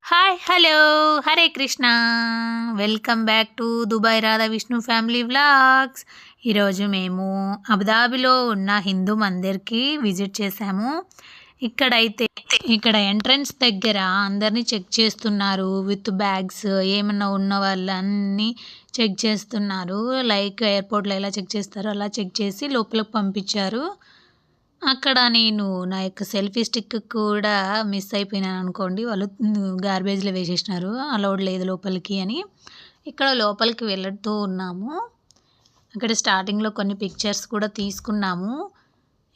Hi hello Hare Krishna welcome back to Dubai Radha Vishnu family vlogs. ఈరోజు మేము అబుదాబిలో ఉన్న హిందూ మందిర్కి విజిట్ చేసాము. ఇక్కడ ఎంట్రన్స్ దగ్గర అందరినీ చెక్ చేస్తున్నారు విత్ బ్యాగ్స్. ఏమన్నా ఉన్న వాళ్ళన్నీ చెక్ చేస్తున్నారు. లైక్ ఎయిర్పోర్ట్లో ఎలా చెక్ చేస్తారో అలా చెక్ చేసి లోపలికి పంపించారు. అక్కడ నేను నా యొక్క సెల్ఫీ స్టిక్ కూడా మిస్ అయిపోయినాను అనుకోండి. వాళ్ళు గార్బేజ్‌లో వేసేసినారు. అలౌడ్ లేదు లోపలికి అని. ఇక్కడ లోపలికి వెళ్తూ ఉన్నాము. అక్కడ స్టార్టింగ్‌లో కొన్ని పిక్చర్స్ కూడా తీసుకున్నాము.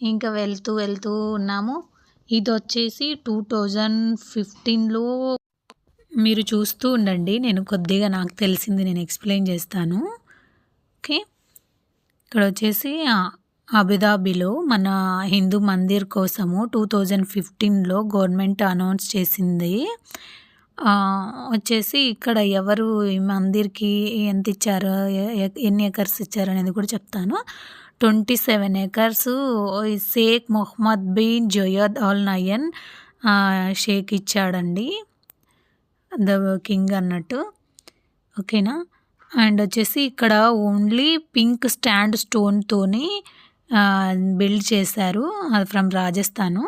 ఇంకా వెళ్తూ ఉన్నాము. ఇదొచ్చేసి 2015లో మీరు చూస్తూ ఉండండి. నేను కొద్దిగా నాకు తెలిసింది నేను ఎక్స్‌ప్లెయిన్ చేస్తాను. ఓకే. ఇక్కడొచ్చేసి అబుదాబిలో మన హిందూ మందిర్ కోసము 2015లో గవర్నమెంట్ అనౌన్స్ చేసింది. వచ్చేసి ఇక్కడ ఎవరు ఈ మందిర్‌కి ఎంత ఇచ్చారు, ఎన్ని ఎకర్స్ ఇచ్చారు అనేది కూడా చెప్తాను. 27 acres Sheikh Mohammed bin Zayed Al Nahyan sheikh ఇచ్చాడండి. ద కింగ్ అన్నట్టు. ఓకేనా. అండ్ వచ్చేసి ఇక్కడ ఓన్లీ పింక్ స్టాండ్ స్టోన్‌తోని బిల్డ్ చేశారు. అది from Rajasthan.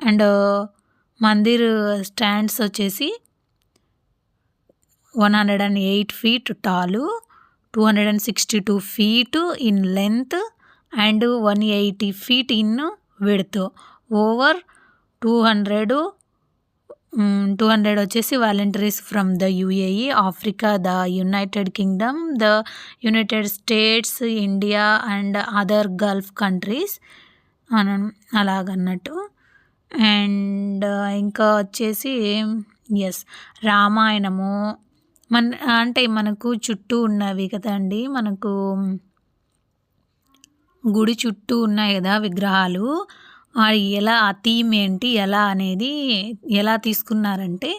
And mandir stands వచ్చేసి 108 feet tall, 262 feet in length and 180 feet in width. Over 200 వచ్చేసి volunteers from the UAE, Africa, the United Kingdom, the United States, India and other Gulf countries అలాగన్నట్టు. And ఇంకా వచ్చేసి రామాయణము అంటే మనకు చుట్టూ ఉన్నవి కదండి, మనకు గుడి చుట్టూ ఉన్నాయి కదా విగ్రహాలు. ఎలా ఆ థీమ్ ఏంటి ఎలా అనేది ఎలా తీసుకున్నారంటే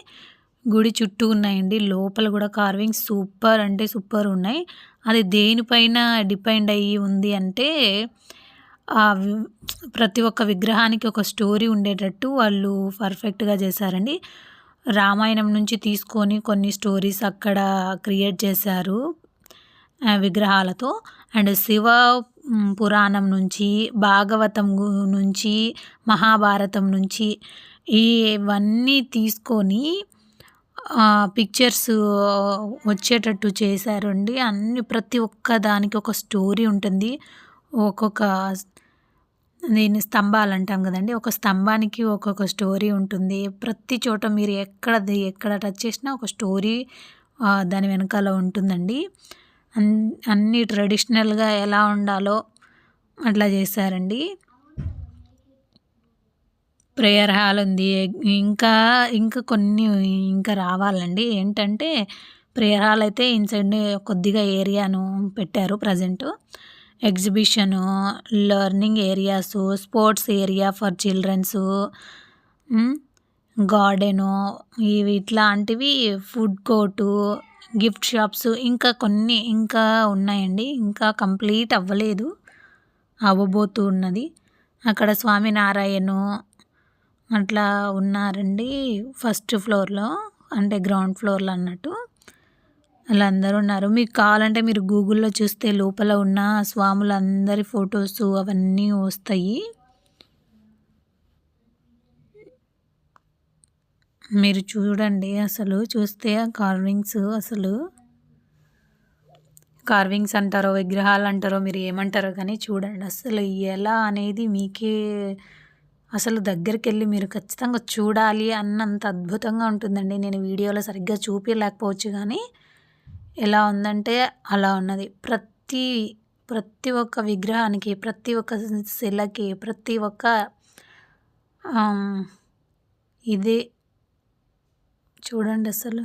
గుడి చుట్టూ ఉన్నాయండి. లోపల కూడా కార్వింగ్స్ సూపర్ అంటే సూపర్ ఉన్నాయి. అది దేనిపైన డిపెండ్ అయ్యి ఉంది అంటే ప్రతి ఒక్క విగ్రహానికి ఒక స్టోరీ ఉండేటట్టు వాళ్ళు పర్ఫెక్ట్గా చేశారండి. రామాయణం నుంచి తీసుకొని కొన్ని స్టోరీస్ అక్కడ క్రియేట్ చేశారు విగ్రహాలతో. అండ్ శివ పురాణం నుంచి, భాగవతం నుంచి, మహాభారతం నుంచి ఇవన్నీ తీసుకొని పిక్చర్స్ వచ్చేటట్టు చేశారండి. ప్రతి ఒక్క దానికి ఒక స్టోరీ ఉంటుంది. ఒక్కొక్క దీన్ని స్తంభాలు అంటాం కదండి, ఒక స్తంభానికి ఒక్కొక్క స్టోరీ ఉంటుంది. ప్రతి చోట మీరు ఎక్కడ టచ్ చేసినా ఒక స్టోరీ దాని వెనకాల ఉంటుందండి. అన్నీ ట్రెడిషనల్గా ఎలా ఉండాలో అట్లా చేశారండి. ప్రేయర్ హాల్ ఉంది. ఇంకా కొన్ని రావాలండి. ఏంటంటే ప్రేయర్ హాల్ అయితే ఇన్సైడ్ కొద్దిగా ఏరియాను పెట్టారు present. Exhibition, learning areas, sports area for childrens, garden, ఇట్లాంటివి, ఫుడ్ కోర్టు, గిఫ్ట్ షాప్స్ ఇంకా కొన్ని ఉన్నాయండి. ఇంకా కంప్లీట్ అవ్వలేదు, అవ్వబోతూ ఉన్నది. అక్కడ స్వామినారాయణు అట్లా ఉన్నారండి ఫస్ట్ ఫ్లోర్లో, అంటే గ్రౌండ్ ఫ్లోర్లో అన్నట్టు. అలా అందరూ ఉన్నారు. మీకు కావాలంటే మీరు గూగుల్లో చూస్తే లోపల ఉన్న స్వాములందరి ఫొటోస్ అవన్నీ వస్తాయి. మీరు చూడండి. అసలు చూస్తే కార్వింగ్స్ అంటారో విగ్రహాలు అంటారో మీరు ఏమంటారో కానీ చూడండి. అసలు ఎలా అనేది మీకే అసలు దగ్గరికి వెళ్ళి మీరు ఖచ్చితంగా చూడాలి అన్నంత అద్భుతంగా ఉంటుందండి. నేను వీడియోలో సరిగ్గా చూపించలేకపోవచ్చు కానీ ఎలా ఉందంటే అలా ఉన్నది. ప్రతి ఒక్క విగ్రహానికి, ప్రతి ఒక్క శిలకి, ప్రతి ఒక్క ఇదే చూడండి. అసలు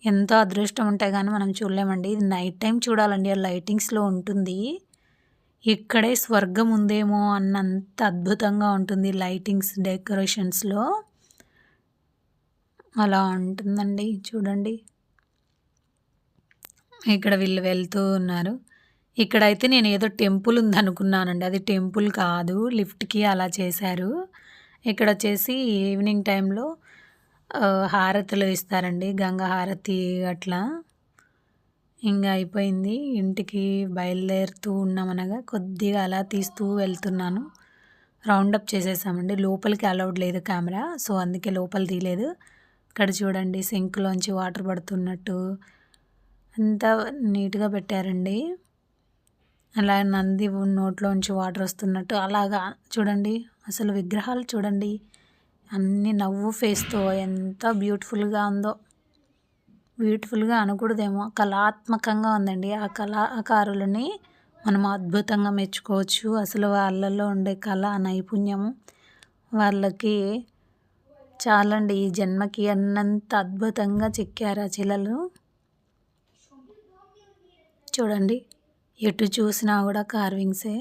ఎంతో అదృష్టం ఉంటే కానీ మనం చూడలేమండి. ఇది నైట్ టైం చూడాలండి, ఆ లైటింగ్స్లో ఉంటుంది. ఇక్కడే స్వర్గం ఉందేమో అన్నంత అద్భుతంగా ఉంటుంది లైటింగ్స్ డెకరేషన్స్లో. అలా ఉంటుందండి చూడండి. ఇక్కడ వీళ్ళు వెళ్తూ ఉన్నారు. ఇక్కడైతే నేను ఏదో టెంపుల్ ఉందనుకున్నానండి, అది టెంపుల్ కాదు, లిఫ్ట్‌కి అలా చేశారు. ఇక్కడ వచ్చేసి ఈవినింగ్ టైంలో హారతులు ఇస్తారండి, గంగా హారతి అట్లా. ఇంకా అయిపోయింది, ఇంటికి బయలుదేరుతూ ఉన్నామనగా కొద్దిగా అలా తీస్తూ వెళ్తున్నాను. రౌండప్ చేసేసామండి, లోపలికి అలౌడ్ లేదు కెమెరా, సో అందుకే లోపల తీయలేదు. ఇక్కడ చూడండి సింక్లోంచి వాటర్ పడుతున్నట్టు అంతా నీట్గా పెట్టారండి. అలా నంది నోట్లోంచి వాటర్ వస్తున్నట్టు అలాగా చూడండి. అసలు విగ్రహాలు చూడండి, అన్ని నవ్వు ఫేస్తో ఎంత బ్యూటిఫుల్గా ఉందో. బ్యూటిఫుల్గా అనకూడదేమో, కళాత్మకంగా ఉందండి. ఆ కళాకారులని మనం అద్భుతంగా మెచ్చుకోవచ్చు. అసలు వాళ్ళల్లో ఉండే కళ నైపుణ్యము వాళ్ళకి చాలండి, ఈ జన్మకి అన్నంత అద్భుతంగా చెక్కారు ఆ శిలలు. చూడండి ఎటు చూసినా కూడా కార్వింగ్సే.